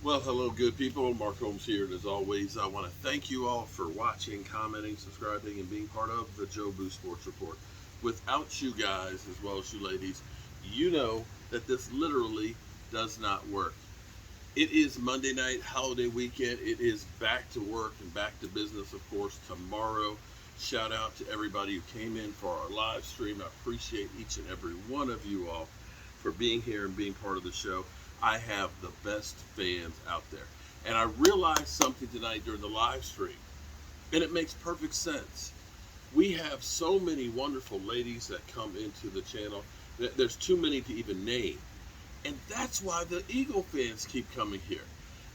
Well, hello, good people. Mark Holmes here, and as always, I want to thank you all for watching, commenting, subscribing, and being part of the Joe Boo Sports Report. Without you guys, as well as you ladies, you know that this literally does not work. It is Monday night, holiday weekend. It is back to work and back to business, of course, tomorrow. Shout out to everybody who came in for our live stream. I appreciate each and every one of you all for being here and being part of the show. I have the best fans out there. And I realized something tonight during the live stream, and it makes perfect sense. We have so many wonderful ladies that come into the channel. There's too many to even name. And that's why the Eagle fans keep coming here.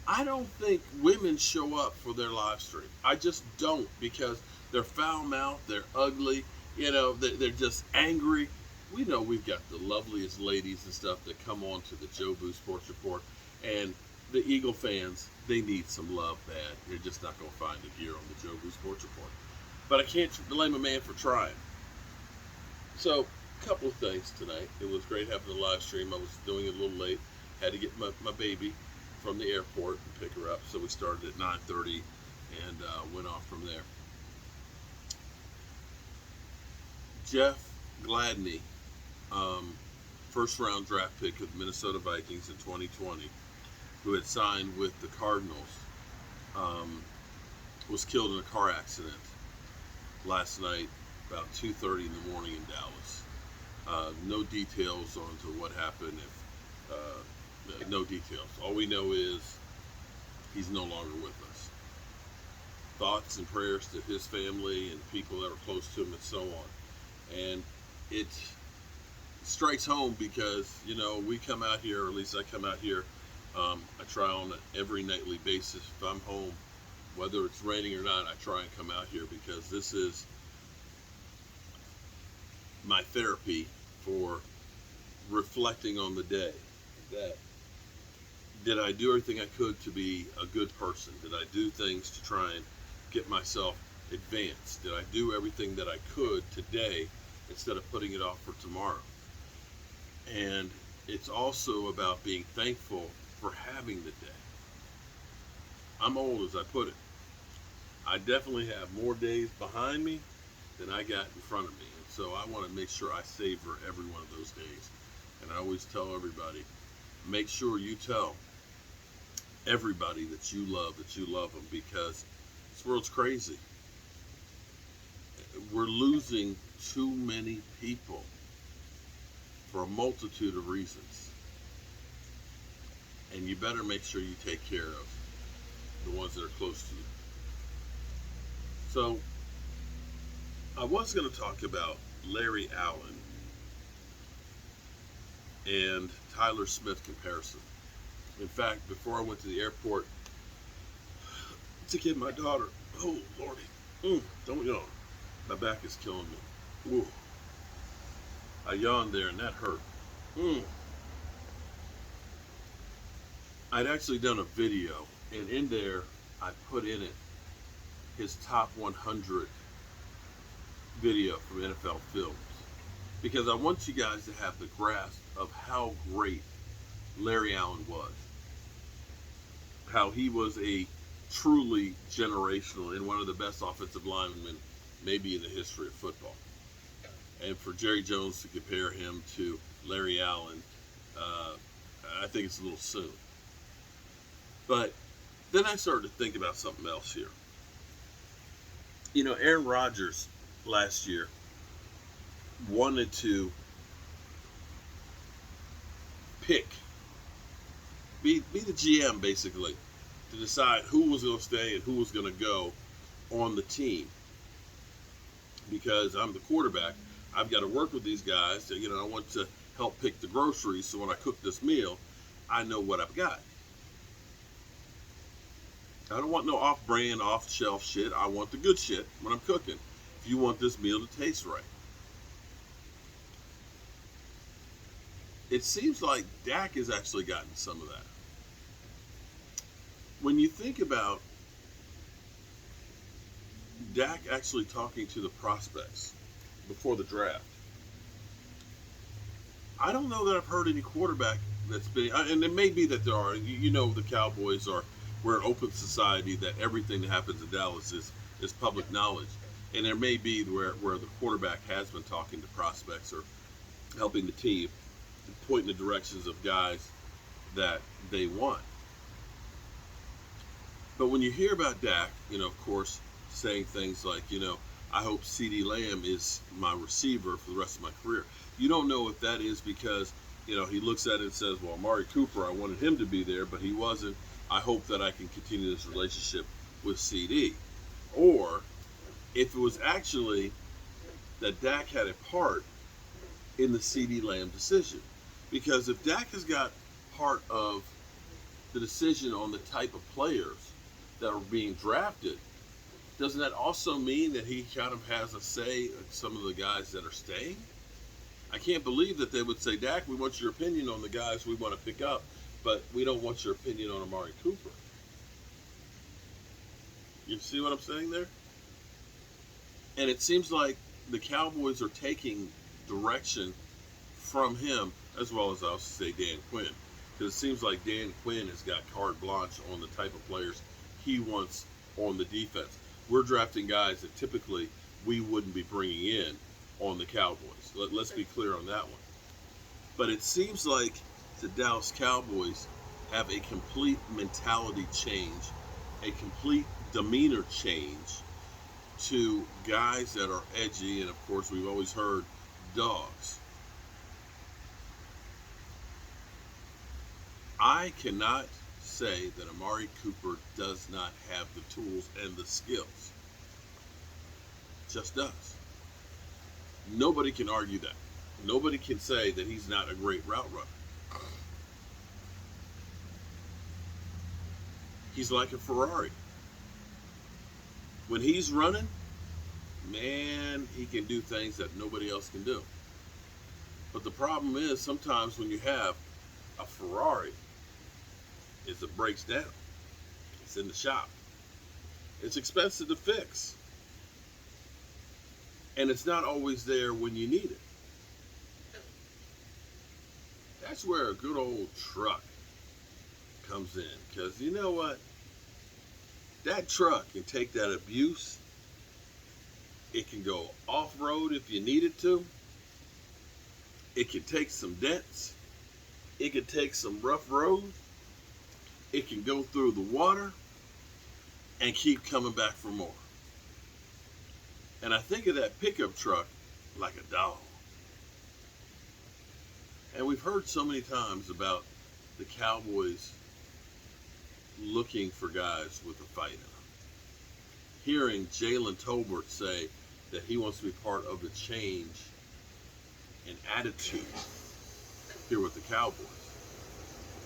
I don't think women show up for their live stream. I just don't, because they're foul mouthed, they're ugly, they're just angry. We know we've got the loveliest ladies and stuff that come on to the Joe Boo Sports Report, and the Eagle fans, they need some love bad. You're just not going to find it here on the Joe Boo Sports Report. But I can't blame a man for trying. So, a couple of things tonight. It was great having the live stream. I was doing it a little late. Had to get my baby from the airport and pick her up. So we started at 9:30 and went off from there. Jeff Gladney, first round draft pick of the Minnesota Vikings in 2020, who had signed with the Cardinals, was killed in a car accident last night about 2:30 in the morning in Dallas. No details on to what happened. No details. All we know is he's no longer with us. Thoughts and prayers to his family and people that are close to him and so on. And it strikes home because, we come out here, or at least I come out here, I try on an every nightly basis. If I'm home, whether it's raining or not, I try and come out here because this is my therapy for reflecting on the day. That did I do everything I could to be a good person? Did I do things to try and get myself advanced? Did I do everything that I could today instead of putting it off for tomorrow? And it's also about being thankful for having the day. I'm old, as I put it. I definitely have more days behind me than I got in front of me. And so I want to make sure I savor every one of those days. And I always tell everybody, make sure you tell everybody that you love them, because this world's crazy. We're losing too many people for a multitude of reasons. And you better make sure you take care of the ones that are close to you. So, I was going to talk about Larry Allen and Tyler Smith comparison. In fact, before I went to the airport to get my daughter, oh Lordy, don't yawn. My back is killing me. Ooh. I yawned there and that hurt. I'd actually done a video, and in there I put in it his top 100 video from NFL films, because I want you guys to have the grasp of how great Larry Allen was, how he was a truly generational and one of the best offensive linemen maybe in the history of football. And for Jerry Jones to compare him to Larry Allen, I think it's a little soon. But then I started to think about something else here. Aaron Rodgers last year wanted to pick, be the GM basically, to decide who was going to stay and who was going to go on the team. Because I'm the quarterback, I've got to work with these guys. I want to help pick the groceries, so when I cook this meal, I know what I've got. I don't want no off-brand, off-shelf shit. I want the good shit when I'm cooking. If you want this meal to taste right. It seems like Dak has actually gotten some of that. When you think about Dak actually talking to the prospects before the draft, I don't know that I've heard any quarterback that's been, and it may be that there are. You know, the Cowboys are, we're an open society that everything that happens in Dallas is public knowledge, and there may be where the quarterback has been talking to prospects or helping the team point in the directions of guys that they want. But when you hear about Dak, of course, saying things like, I hope CeeDee Lamb is my receiver for the rest of my career. You don't know if that is because, he looks at it and says, well, Amari Cooper, I wanted him to be there, but he wasn't. I hope that I can continue this relationship with CD. Or if it was actually that Dak had a part in the CeeDee Lamb decision. Because if Dak has got part of the decision on the type of players that are being drafted, doesn't that also mean that he kind of has a say in some of the guys that are staying? I can't believe that they would say, Dak, we want your opinion on the guys we want to pick up, but we don't want your opinion on Amari Cooper. You see what I'm saying there? And it seems like the Cowboys are taking direction from him, as well as I'll say Dan Quinn. Because it seems like Dan Quinn has got carte blanche on the type of players he wants on the defense. We're drafting guys that typically we wouldn't be bringing in on the Cowboys. Let's be clear on that one. But it seems like the Dallas Cowboys have a complete mentality change, a complete demeanor change to guys that are edgy, and of course we've always heard dogs. I cannot say that Amari Cooper does not have the tools and the skills. Just does. Nobody can argue that. Nobody can say that he's not a great route runner. He's like a Ferrari. When he's running, man, he can do things that nobody else can do. But the problem is sometimes when you have a Ferrari, is it breaks down. It's in the shop. It's expensive to fix. And it's not always there when you need it. That's where a good old truck comes in. Because you know what? That truck can take that abuse. It can go off-road if you need it to. It can take some dents. It can take some rough roads. It can go through the water and keep coming back for more. And I think of that pickup truck like a dog. And we've heard so many times about the Cowboys looking for guys with a fight in them. Hearing Jalen Tolbert say that he wants to be part of the change in attitude here with the Cowboys.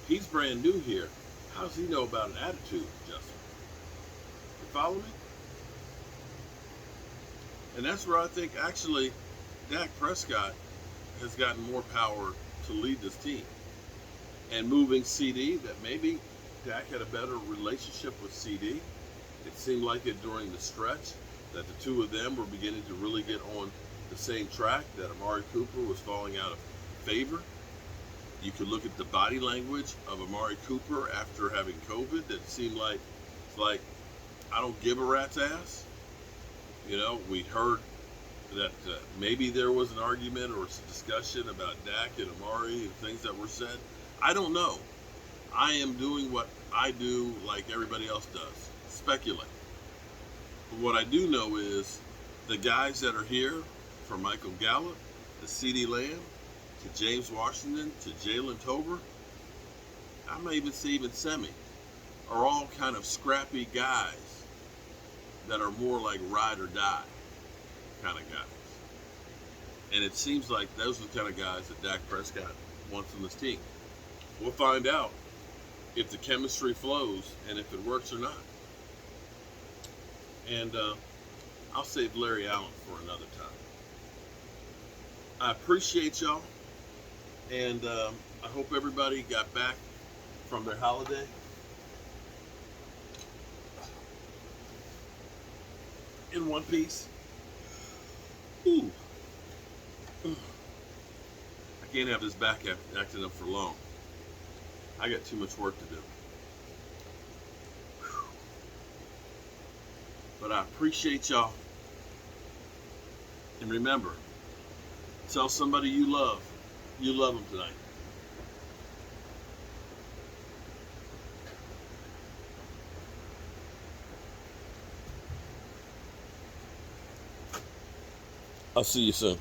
He's brand new here. How does he know about an attitude adjustment? You follow me? And that's where I think actually Dak Prescott has gotten more power to lead this team. And moving CD, that maybe Dak had a better relationship with CD. It seemed like it during the stretch that the two of them were beginning to really get on the same track, that Amari Cooper was falling out of favor. You could look at the body language of Amari Cooper after having COVID. That seemed like, it's like, I don't give a rat's ass. We heard that maybe there was an argument or a discussion about Dak and Amari and things that were said. I don't know. I am doing what I do like everybody else does, speculate. But what I do know is the guys that are here, from Michael Gallup to CeeDee Lamb, to James Washington, to Jalen Tolbert, I may even say even Semi, are all kind of scrappy guys that are more like ride or die kind of guys. And it seems like those are the kind of guys that Dak Prescott wants on this team. We'll find out if the chemistry flows and if it works or not. And I'll save Larry Allen for another time. I appreciate y'all. And I hope everybody got back from their holiday. In one piece. Ooh. I can't have this back acting up for long. I got too much work to do. Whew. But I appreciate y'all. And remember, tell somebody you love them tonight. I'll see you soon.